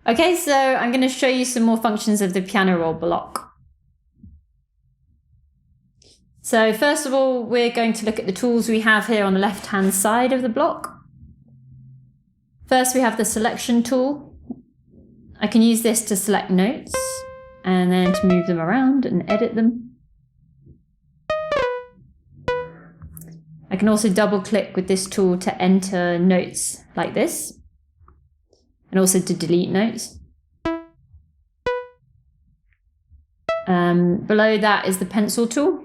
Okay, so I'm going to show you some more functions of the piano roll block. So first of all, we're going to look at the tools we have here on the left-hand side of the block. First, we have the selection tool. I can use this to select notes and then to move them around and edit them. I can also double click with this tool to enter notes like this, and also to delete notes. Below that is the pencil tool.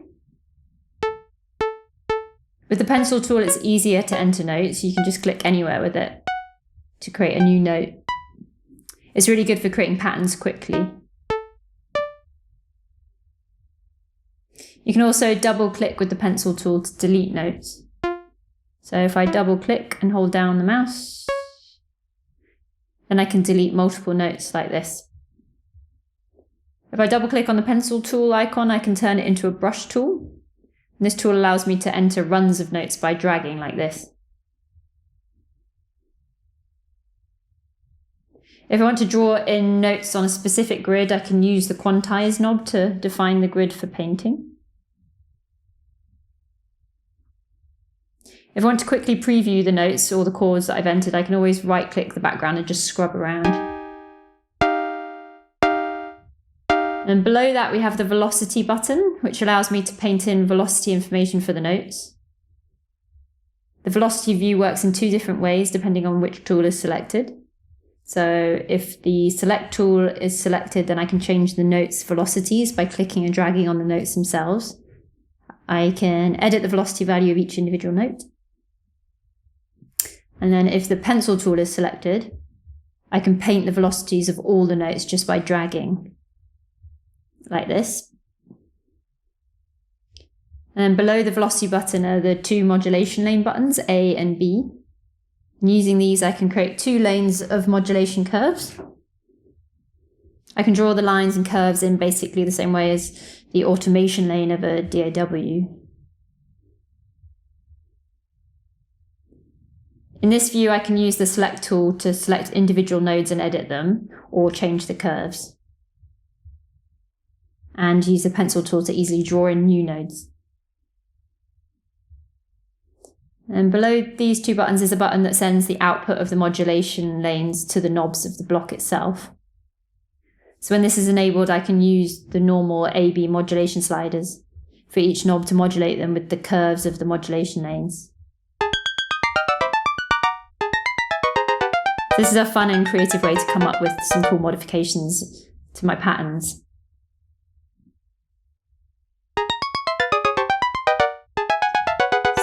With the pencil tool, it's easier to enter notes. You can just click anywhere with it to create a new note. It's really good for creating patterns quickly. You can also double click with the pencil tool to delete notes. So if I double click and hold down the mouse, then I can delete multiple notes like this. If I double click on the pencil tool icon, I can turn it into a brush tool. And this tool allows me to enter runs of notes by dragging like this. If I want to draw in notes on a specific grid, I can use the quantize knob to define the grid for painting. If I want to quickly preview the notes or the chords that I've entered, I can always right-click the background and just scrub around. And below that we have the velocity button, which allows me to paint in velocity information for the notes. The velocity view works in two different ways depending on which tool is selected. So if the select tool is selected, then I can change the notes' velocities by clicking and dragging on the notes themselves. I can edit the velocity value of each individual note. And then if the pencil tool is selected, I can paint the velocities of all the notes just by dragging, like this. And below the velocity button are the two modulation lane buttons, A and B. And using these, I can create two lanes of modulation curves. I can draw the lines and curves in basically the same way as the automation lane of a DAW. In this view, I can use the select tool to select individual nodes and edit them, or change the curves. And use the pencil tool to easily draw in new nodes. And below these two buttons is a button that sends the output of the modulation lanes to the knobs of the block itself. So when this is enabled, I can use the normal A/B modulation sliders for each knob to modulate them with the curves of the modulation lanes. This is a fun and creative way to come up with some cool modifications to my patterns.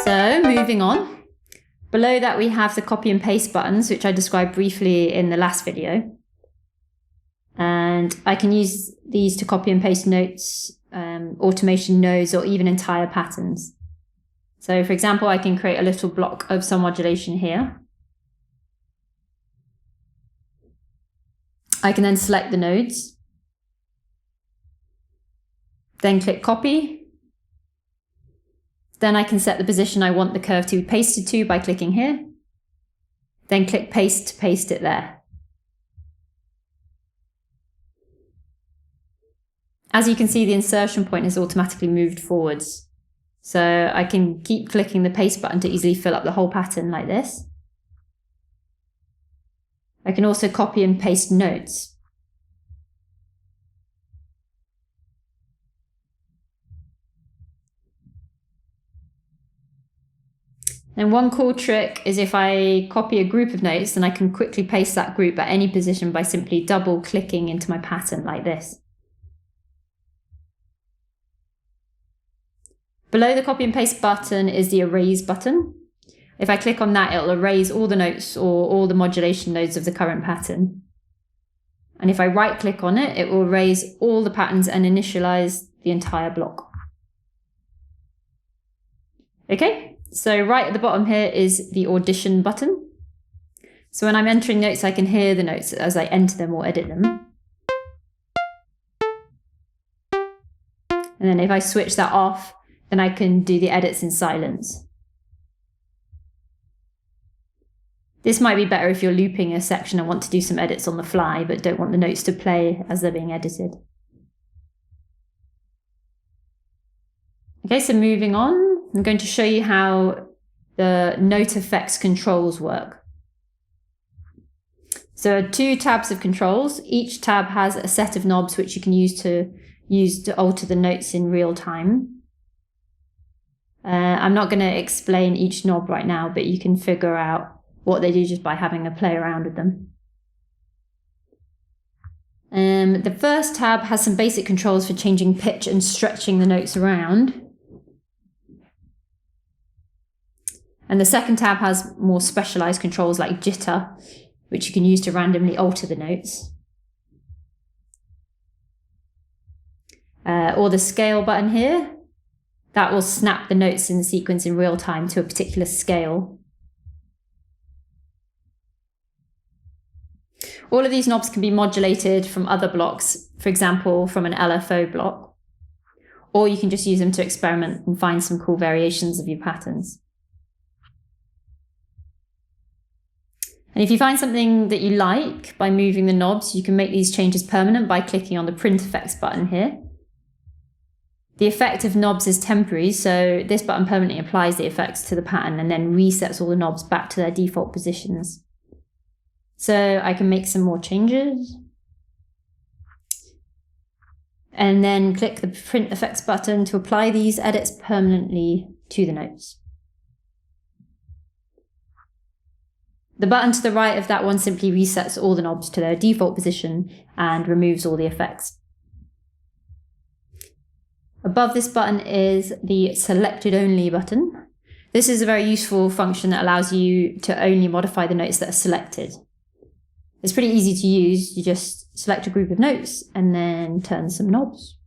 So moving on, below that we have the copy and paste buttons, which I described briefly in the last video. And I can use these to copy and paste notes, automation nodes, or even entire patterns. So for example, I can create a little block of some modulation here. I can then select the nodes, then click copy. Then I can set the position I want the curve to be pasted to by clicking here, then click paste to paste it there. As you can see, the insertion point has automatically moved forwards. So I can keep clicking the paste button to easily fill up the whole pattern like this. I can also copy and paste notes. And one cool trick is if I copy a group of notes, then I can quickly paste that group at any position by simply double clicking into my pattern like this. Below the copy and paste button is the erase button. If I click on that, it'll erase all the notes or all the modulation nodes of the current pattern. And if I right click on it, it will erase all the patterns and initialize the entire block. Okay, so right at the bottom here is the audition button. So when I'm entering notes, I can hear the notes as I enter them or edit them. And then if I switch that off, then I can do the edits in silence. This might be better if you're looping a section and want to do some edits on the fly, but don't want the notes to play as they're being edited. Okay, so moving on, I'm going to show you how the note effects controls work. So there are 2 tabs of controls. Each tab has a set of knobs which you can use to alter the notes in real time. I'm not going to explain each knob right now, but you can figure out what they do just by having a play around with them. The first tab has some basic controls for changing pitch and stretching the notes around. And the second tab has more specialized controls like jitter, which you can use to randomly alter the notes. Or the scale button here, that will snap the notes in the sequence in real time to a particular scale. All of these knobs can be modulated from other blocks, for example, from an LFO block, or you can just use them to experiment and find some cool variations of your patterns. And if you find something that you like by moving the knobs, you can make these changes permanent by clicking on the print effects button here. The effect of knobs is temporary, so this button permanently applies the effects to the pattern and then resets all the knobs back to their default positions. So I can make some more changes. And then click the print effects button to apply these edits permanently to the notes. The button to the right of that one simply resets all the knobs to their default position and removes all the effects. Above this button is the selected only button. This is a very useful function that allows you to only modify the notes that are selected. It's pretty easy to use. You just select a group of notes and then turn some knobs.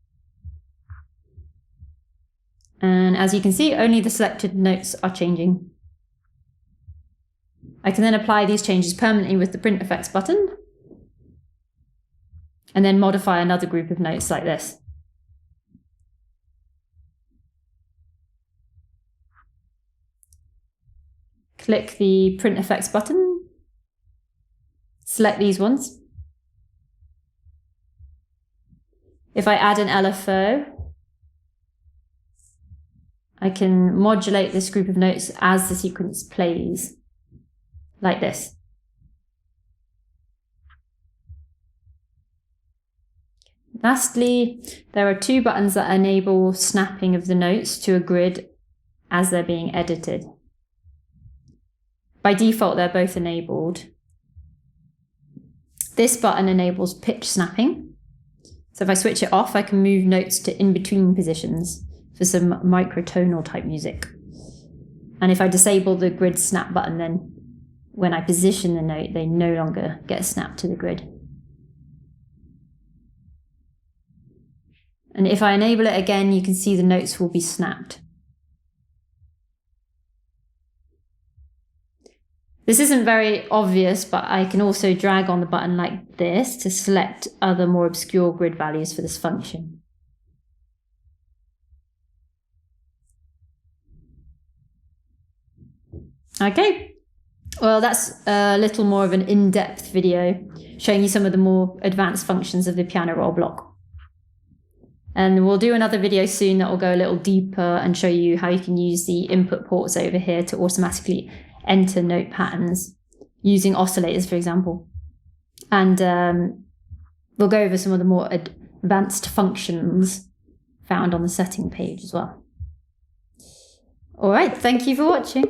And as you can see, only the selected notes are changing. I can then apply these changes permanently with the print effects button and then modify another group of notes like this. Click the print effects button, select these ones. If I add an LFO, I can modulate this group of notes as the sequence plays, like this. Lastly, there are 2 buttons that enable snapping of the notes to a grid as they're being edited. By default, they're both enabled. This button enables pitch snapping. So if I switch it off, I can move notes to in-between positions for some microtonal type music. And if I disable the grid snap button, then when I position the note, they no longer get snapped to the grid. And if I enable it again, you can see the notes will be snapped. This isn't very obvious, but I can also drag on the button like this to select other more obscure grid values for this function. Okay. Well, that's a little more of an in-depth video showing you some of the more advanced functions of the piano roll block. And we'll do another video soon that will go a little deeper and show you how you can use the input ports over here to automatically enter note patterns using oscillators, for example. And we'll go over some of the more advanced functions found on the setting page as well. All right, thank you for watching.